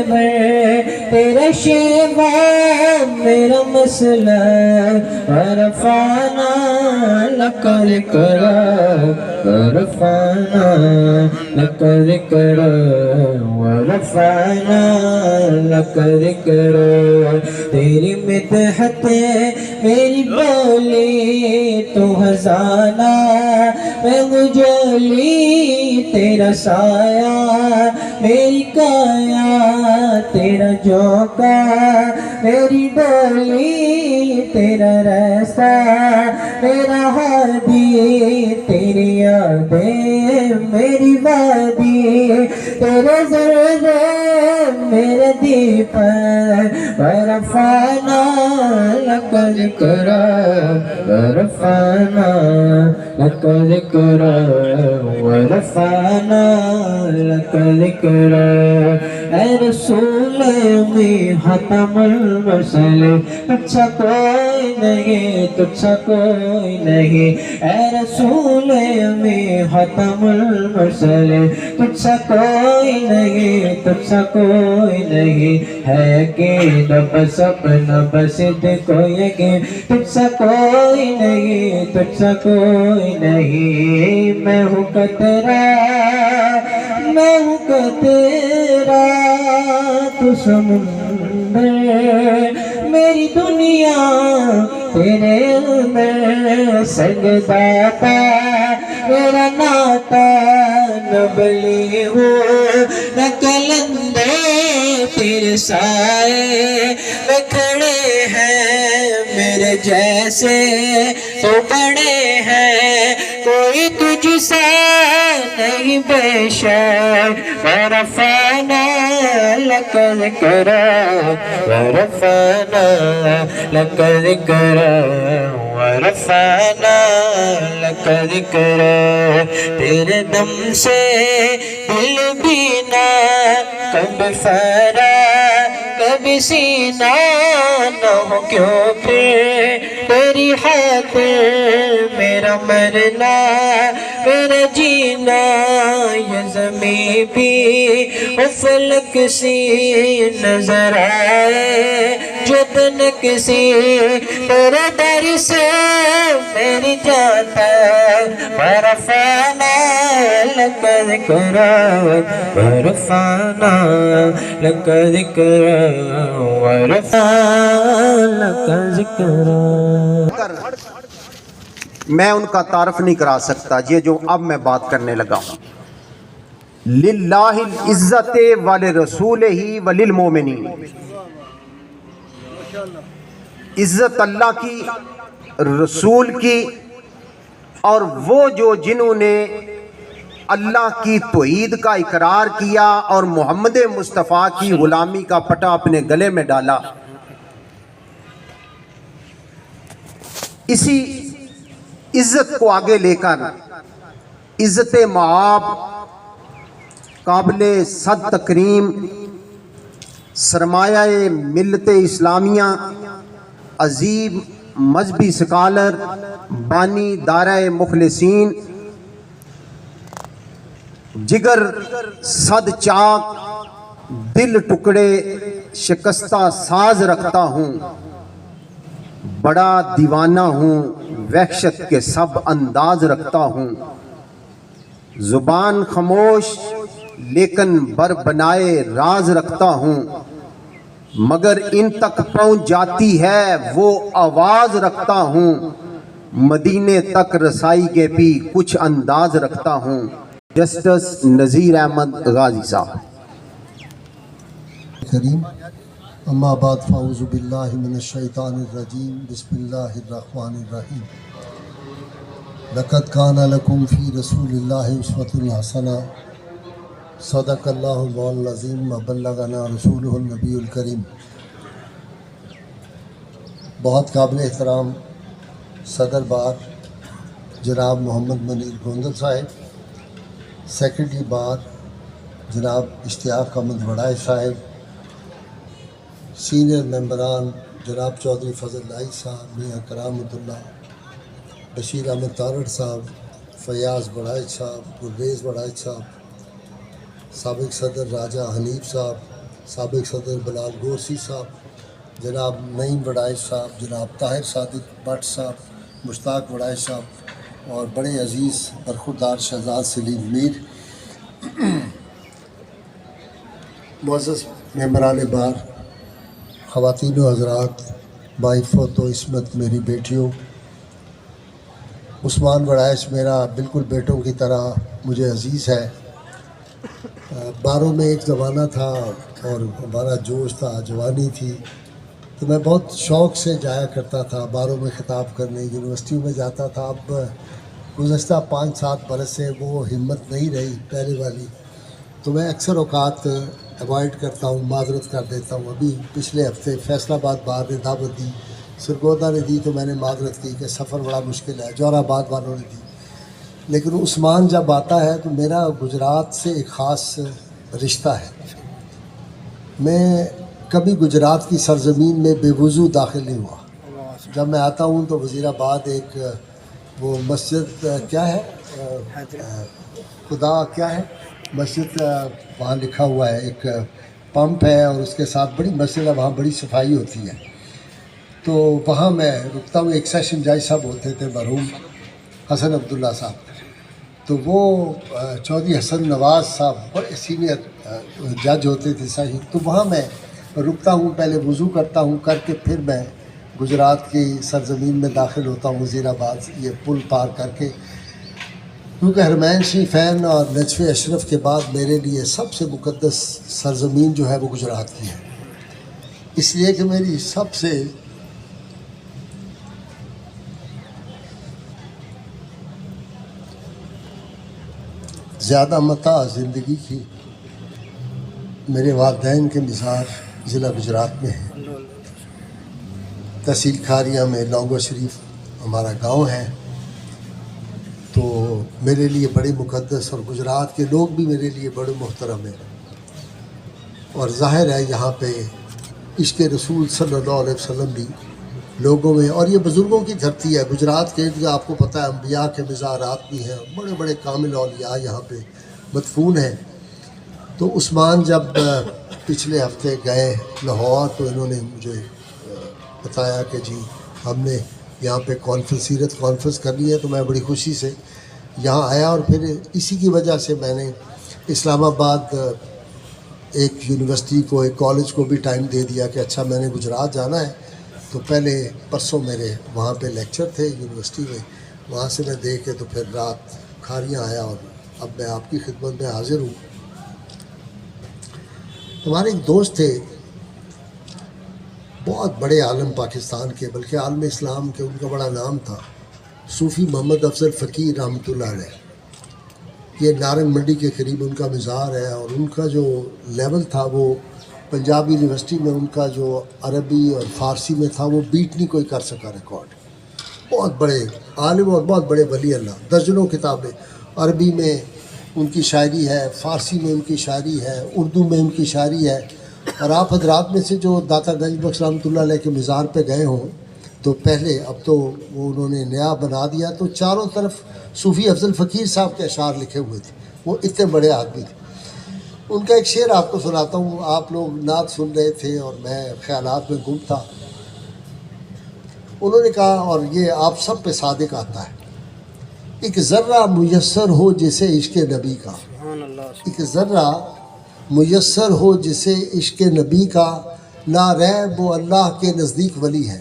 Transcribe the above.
تیرا شیوا میرا مسئلہ ورفعنا لك ذکرا ورفعنا لك ذکرا ورفعنا لك ذکرا تیری مدحت میری بولی تو خزانہ میں مجھولی تیرا سایہ میری کایا تیرا جھونکا میری ڈولی تیرا راستہ میرا ہادی تیری یادیں میری وادی تیرے ذرے میرے دیپر ورفعنا لك ذکرا ورفعنا لك ذکرا ورفعنا لك ذکرا اے رسول میں ختم المرسل تجھ سا کوئی نہیں تجھ سا کوئی نہیں اے رسول میں ختم المرسل تجھ سا کوئی نہیں تجھ سا کوئی نہیں ہے کہ بس اپنا بس کو یقین تجھ سا کوئی نہیں تجھ سا کوئی نہیں میں ہوں کہ تیرا میں ہوں کہ تیرا تو سمندر میری دنیا تیرے میں سجدہ پا میرا ناتا نہ بلی ہو نہ کلندے تیرے سائے میں کھڑے ہیں میرے جیسے تو بڑے ہیں کوئی تجھ سا نہیں بے شک ورفعنا لك ذکرا ورفعنا لك ذکرا ورفعنا لك ذکرا تیرے دم سے دل بینا کب فرا کبھی سینہ نہ ہو کیوں پھر تیری خاطر میرا مرنا میرا جینا یہ زمین بھی فلک سی نظر آئے جو تنک سی تیرے در سے میری جاتا ورفعنا لك ذکرا ورفعنا لك ذکرا ورفعنا لك ذکرا میں ان کا تعارف نہیں کرا سکتا یہ جو اب میں بات کرنے لگا ہوں للہ العزت ولرسولہ وللمومنین عزت اللہ کی رسول کی اور وہ جو جنہوں نے اللہ کی توحید کا اقرار کیا اور محمد مصطفیٰ کی غلامی کا پٹا اپنے گلے میں ڈالا اسی عزت کو آگے لے کر عزت مآب قابل صد تکریم سرمایہ ملت اسلامیہ عظیم مذہبی سکالر بانی دارہ مخلصین جگر صد چاک دل ٹکڑے شکستہ ساز رکھتا ہوں بڑا دیوانہ ہوں وحشت کے سب انداز رکھتا ہوں زبان خاموش لیکن بر بنائے راز رکھتا ہوں مگر ان تک پہنچ جاتی ہے وہ آواز رکھتا ہوں مدینے تک رسائی کے بھی کچھ انداز رکھتا ہوں جسٹس نذیر احمد غازی صاحب کریم اما بعد فاعوذ باللہ من الشیطان الرجیم بسم اللہ الرحمن الرحیم لقد کان لکم فی رسول اللہ اسوۃ حسنہ صدق اللہ المولانا العظیم وبلغنا رسولہ النبی الکریم بہت قابل احترام صدر بار جناب محمد منیر گوندل صاحب سیکرٹری بار جناب اشتیاق احمد وڑائے صاحب سینئر ممبران جناب چودھری فضل لائی صاحب میاں کرامت اللہ بشیر احمد تارڑ صاحب فیاض بڑائے صاحب پرویز بڑائے صاحب سابق صدر راجہ حنیف صاحب سابق صدر بلال گورسی صاحب، جناب نعیم وڑائش صاحب، جناب طاہر صادق بٹ صاحب، مشتاق وڑائش صاحب، اور بڑے عزیز برخوردار شہزاد سلیم میر، معزز ممبران بار، خواتین و حضرات، باعفت و عصمت میری بیٹیوں، عثمان وڑائش میرا بالکل بیٹوں کی طرح مجھے عزیز ہے۔ باروں میں ایک زمانہ تھا اور ہمارا جوش تھا، جوانی تھی، تو میں بہت شوق سے جایا کرتا تھا باروں میں خطاب کرنے، یونیورسٹیوں میں جاتا تھا۔ اب گزشتہ 5-7 برس سے وہ ہمت نہیں رہی پہلے والی، تو میں اکثر اوقات اوائڈ کرتا ہوں، معذرت کر دیتا ہوں۔ ابھی پچھلے ہفتے فیصل آباد بار نے دعوت دی، سرگودا نے دی، تو میں نے معذرت کی کہ سفر بڑا مشکل ہے، جوہر آباد والوں نے دی۔ لیکن عثمان جب آتا ہے تو میرا گجرات سے ایک خاص رشتہ ہے۔ میں کبھی گجرات کی سرزمین میں بے وضو داخل نہیں ہوا۔ جب میں آتا ہوں تو وزیر آباد ایک وہ مسجد کیا ہے، خدا کیا ہے مسجد، وہاں لکھا ہوا ہے، ایک پمپ ہے اور اس کے ساتھ بڑی مسجد ہے، وہاں بڑی صفائی ہوتی ہے، تو وہاں میں رکتا ہوں۔ ایک سیشن جج صاحب ہوتے تھے مرحوم حسن عبداللہ صاحب، تو وہ چودھری حسن نواز صاحب بڑے سینئر جج ہوتے تھے سیشن، تو وہاں میں رکتا ہوں، پہلے وضو کرتا ہوں، کر کے پھر میں گجرات کی سرزمین میں داخل ہوتا ہوں، وزیر آباد یہ پل پار کر کے، کیونکہ حرمین شریفین اور نجف اشرف کے بعد میرے لیے سب سے مقدس سرزمین جو ہے وہ گجرات کی ہے، اس لیے کہ میری سب سے زیادہ متاع زندگی کی میرے والدین کے مزار ضلع گجرات میں ہیں، تحصیل کھاریاں میں لونگو شریف ہمارا گاؤں ہے، تو میرے لیے بڑے مقدس، اور گجرات کے لوگ بھی میرے لیے بڑے محترم ہیں، اور ظاہر ہے یہاں پہ عشق رسول صلی اللہ علیہ وسلم بھی لوگوں میں، اور یہ بزرگوں کی دھرتی ہے گجرات کے ارد، آپ کو پتہ ہے انبیاء کے مزارات بھی ہیں، بڑے بڑے کامل اولیاء یہاں پہ مدفون ہیں۔ تو عثمان جب پچھلے ہفتے گئے لاہور تو انہوں نے مجھے بتایا کہ جی ہم نے یہاں پہ سیرت کانفرنس کرنی ہے، تو میں بڑی خوشی سے یہاں آیا، اور پھر اسی کی وجہ سے میں نے اسلام آباد ایک یونیورسٹی کو، ایک کالج کو بھی ٹائم دے دیا کہ اچھا میں نے گجرات جانا ہے، تو پہلے پرسوں میرے وہاں پہ لیکچر تھے یونیورسٹی میں، وہاں سے میں دے کے تو پھر رات کھاریاں آیا، اور اب میں آپ کی خدمت میں حاضر ہوں۔ ہمارے ایک دوست تھے، بہت بڑے عالم پاکستان کے، بلکہ عالم اسلام کے، ان کا بڑا نام تھا، صوفی محمد افضل فقیر رحمۃ اللہ علیہ۔ یہ نارنگ منڈی کے قریب ان کا مزار ہے، اور ان کا جو لیول تھا وہ پنجاب یونیورسٹی میں ان کا جو عربی اور فارسی میں تھا وہ بیٹ نہیں کوئی کر سکا ریکارڈ۔ بہت بڑے عالم اور بہت بڑے ولی اللہ، درجنوں کتابیں، عربی میں ان کی شاعری ہے، فارسی میں ان کی شاعری ہے، اردو میں ان کی شاعری ہے، اور آپ حضرات میں سے جو داتا گنج بخش رحمۃ اللہ علیہ کے مزار پہ گئے ہوں تو پہلے، اب تو وہ انہوں نے نیا بنا دیا، تو چاروں طرف صوفی افضل فقیر صاحب کے اشعار لکھے ہوئے تھے، وہ اتنے بڑے آدمی تھے۔ ان کا ایک شعر آپ کو سناتا ہوں، آپ لوگ نعت سن رہے تھے اور میں خیالات میں گم تھا۔ انہوں نے کہا، اور یہ آپ سب پہ صادق آتا ہے، ایک ذرہ میسر ہو جسے عشق نبی کا، ایک ذرہ میسر ہو جسے عشق نبی کا، لا ریب وہ اللہ کے نزدیک ولی ہے۔